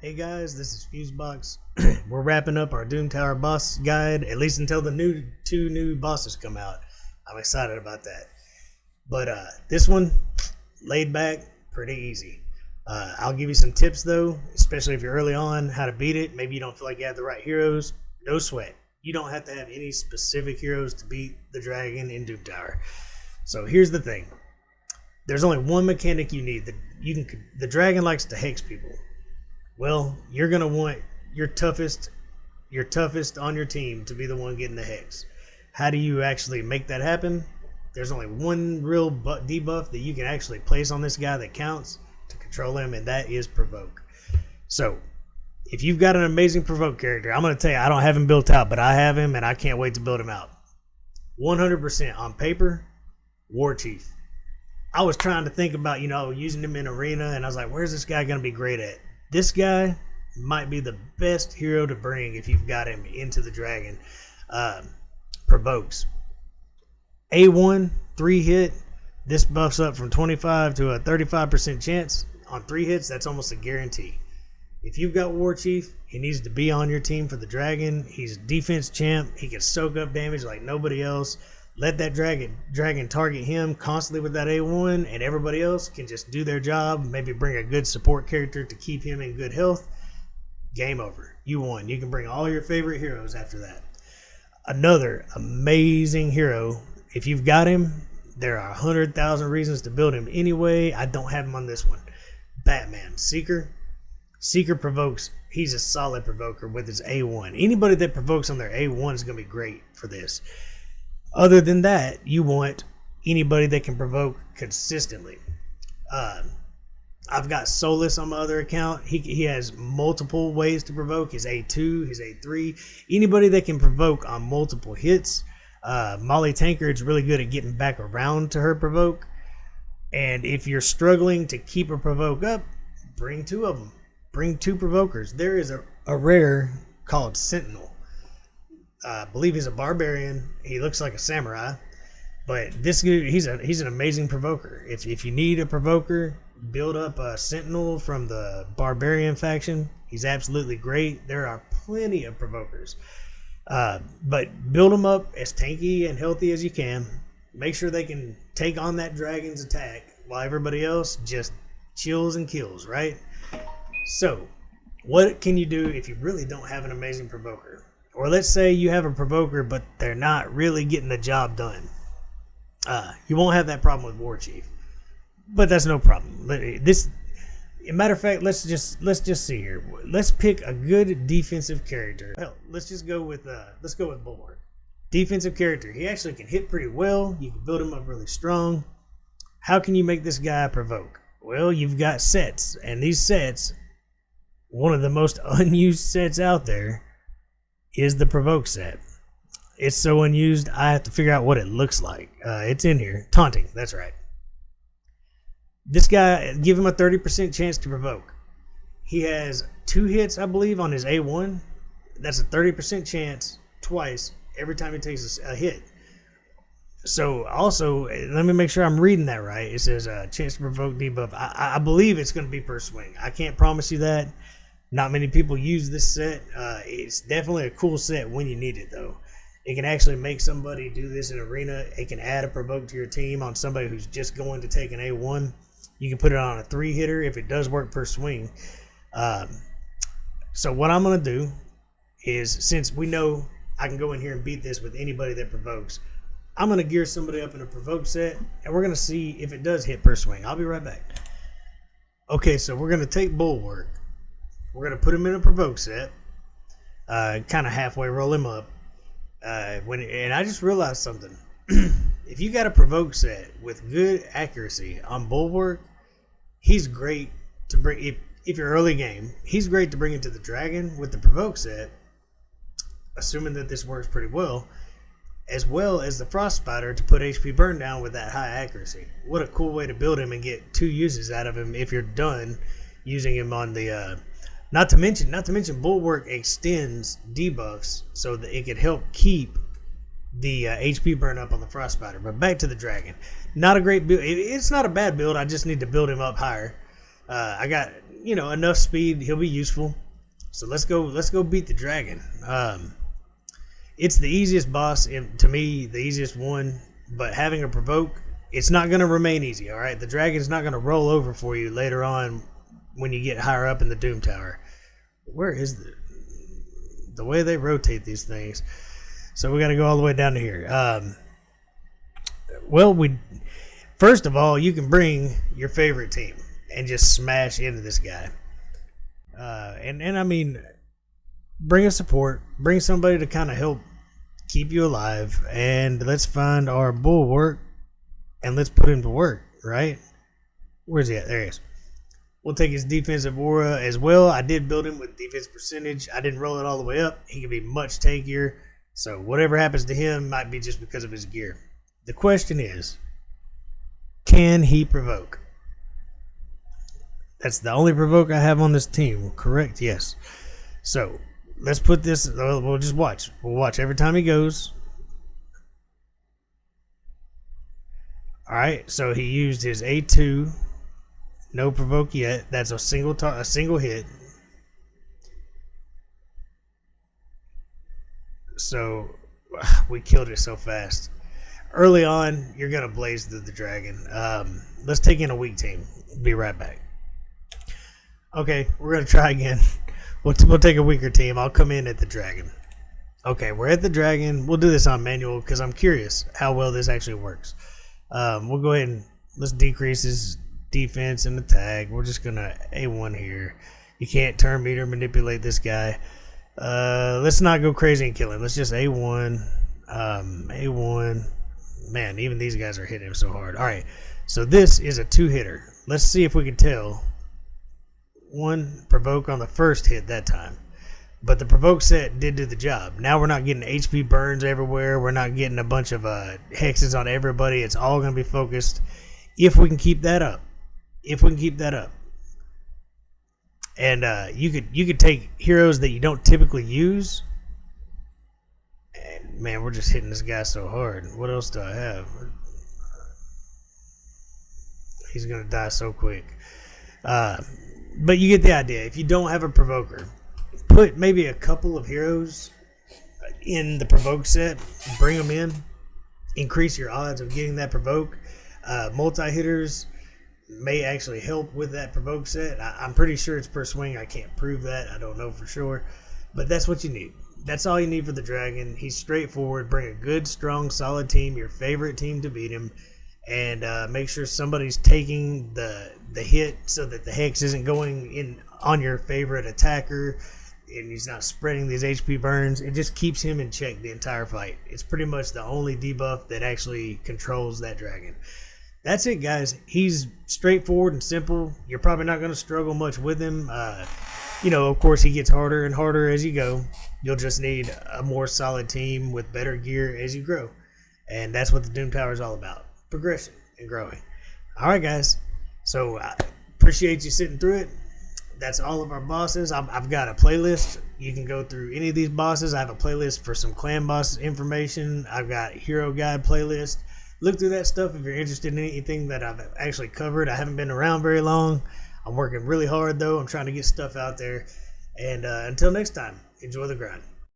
Hey guys, this is Fusebox. We're wrapping up our Doom Tower boss guide, at least until the two new bosses come out. I'm excited about that. But this one, laid back, pretty easy. I'll give you some tips though, especially if you're early on, how to beat it. Maybe you don't feel like you have the right heroes. No sweat. You don't have to have any specific heroes to beat the dragon in Doom Tower. So here's the thing. There's only one mechanic you need. The dragon likes to hex people. Well, you're gonna want your toughest on your team to be the one getting the hex. How do you actually make that happen? There's only one real debuff that you can actually place on this guy that counts to control him, and that is Provoke. So, if you've got an amazing Provoke character, I'm gonna tell you, I don't have him built out, but I have him, and I can't wait to build him out. 100% on paper, War Chief. I was trying to think about, using him in arena, and I was like, where's this guy gonna be great at? This guy might be the best hero to bring if you've got him into the dragon. Provokes. A1, 3 hit. This buffs up from 25 to a 35% chance. On 3 hits, that's almost a guarantee. If you've got War Chief, he needs to be on your team for the dragon. He's defense champ. He can soak up damage like nobody else. Let that dragon target him constantly with that A1, and everybody else can just do their job. Maybe bring a good support character to keep him in good health. Game over. You won. You can bring all your favorite heroes after that. Another amazing hero. If you've got him, there are 100,000 reasons to build him anyway. I don't have him on this one. Batman. Seeker. Seeker provokes. He's a solid provoker with his A1. Anybody that provokes on their A1 is going to be great for this. Other than that, you want anybody that can provoke consistently. I've got Solus on my other account. He has multiple ways to provoke. His A2, his A3. Anybody that can provoke on multiple hits. Molly Tankard's really good at getting back around to her provoke. And if you're struggling to keep a provoke up, bring 2 of them. Bring 2 provokers. There is a rare called Sentinel. I believe he's a barbarian. He looks like a samurai, but this dude, he's an amazing provoker. If you need a provoker, build up a Sentinel from the barbarian faction. He's absolutely great. There are plenty of provokers, but build them up as tanky and healthy as you can. Make sure they can take on that dragon's attack while everybody else just chills and kills, right? So, what can you do if you really don't have an amazing provoker? Or let's say you have a provoker, but they're not really getting the job done. You won't have that problem with War Chief, but that's no problem. Matter of fact, let's just see here. Let's pick a good defensive character. Hell, let's go with Bulwark. Defensive character. He actually can hit pretty well. You can build him up really strong. How can you make this guy provoke? Well, you've got sets, and these sets, one of the most unused sets out there, is the Provoke set. It's so unused, I have to figure out what it looks like. It's in here. Taunting, that's right. This guy, give him a 30% chance to provoke. He has 2 hits, I believe, on his A1. That's a 30% chance twice every time he takes a hit. So, also, let me make sure I'm reading that right. It says chance to provoke debuff. I believe it's going to be per swing. I can't promise you that. Not many people use this set. It's definitely a cool set when you need it, though. It can actually make somebody do this in arena. It can add a provoke to your team on somebody who's just going to take an A1. You can put it on a 3-hitter if it does work per swing. So what I'm going to do is, since we know I can go in here and beat this with anybody that provokes, I'm going to gear somebody up in a provoke set, and we're going to see if it does hit per swing. I'll be right back. Okay, so we're going to take Bulwark. We're going to put him in a provoke set, kind of halfway roll him up. And I just realized something. If you got a provoke set with good accuracy on Bulwark, he's great to bring, if you're early game, he's great to bring into the dragon with the provoke set, assuming that this works pretty well as the Frost Spider to put HP burn down with that high accuracy. What a cool way to build him and get 2 uses out of him if you're done using him on the... Not to mention, Bulwark extends debuffs so that it could help keep the HP burn up on the Frost Spider. But back to the dragon. Not a great build. It's not a bad build. I just need to build him up higher. I got enough speed. He'll be useful. So let's go beat the dragon. It's the easiest boss to me, the easiest one. But having a provoke, it's not going to remain easy. All right, the dragon's not going to roll over for you later on when you get higher up in the Doom Tower. Where is the way they rotate these things? So we got to go all the way down to here. First of all, you can bring your favorite team and just smash into this guy. And I mean, bring a support, bring somebody to kind of help keep you alive, and let's find our bulwark and let's put him to work, right? Where's he at? There he is. We'll take his defensive aura as well. I did build him with defense percentage. I didn't roll it all the way up. He can be much tankier. So whatever happens to him might be just because of his gear. The question is, can he provoke? That's the only provoke I have on this team. Correct? Yes. So let's put this. We'll just watch. We'll watch every time he goes. All right. So he used his A2. No provoke yet. That's a single hit. So we killed it so fast. Early on, you're gonna blaze through the dragon. Let's take in a weak team. Be right back. Okay, we're gonna try again. We'll take a weaker team. I'll come in at the dragon. Okay, we're at the dragon. We'll do this on manual because I'm curious how well this actually works. We'll go ahead and let's decrease his defense and attack. We're just gonna A1 here. You can't turn meter manipulate this guy. Let's not go crazy and kill him. Let's just A1. A1. Man, even these guys are hitting him so hard. All right, so this is a 2-hitter. Let's see if we can tell. 1 provoke on the first hit that time, but the provoke set did do the job. Now we're not getting HP burns everywhere. We're not getting a bunch of hexes on everybody. It's all going to be focused. If we can keep that up, and you could take heroes that you don't typically use. And man, we're just hitting this guy so hard. What else do I have? He's gonna die so quick. But you get the idea. If you don't have a provoker, put maybe a couple of heroes in the provoke set, bring them in, increase your odds of getting that provoke. Multi-hitters may actually help with that provoke set. I'm pretty sure it's per swing. I can't prove that. I don't know for sure. But that's what you need. That's all you need for the dragon. He's straightforward. Bring a good, strong, solid team, your favorite team to beat him, and make sure somebody's taking the hit so that the hex isn't going in on your favorite attacker and he's not spreading these HP burns. It just keeps him in check the entire fight. It's pretty much the only debuff that actually controls that dragon. That's it, guys. He's straightforward and simple. You're probably not going to struggle much with him. Of course, he gets harder and harder as you go. You'll just need a more solid team with better gear as you grow. And that's what the Doom Tower is all about. Progression and growing. All right, guys. So I appreciate you sitting through it. That's all of our bosses. I've got a playlist. You can go through any of these bosses. I have a playlist for some clan boss information. I've got a hero guide playlist. Look through that stuff if you're interested in anything that I've actually covered. I haven't been around very long. I'm working really hard, though. I'm trying to get stuff out there. And until next time, enjoy the grind.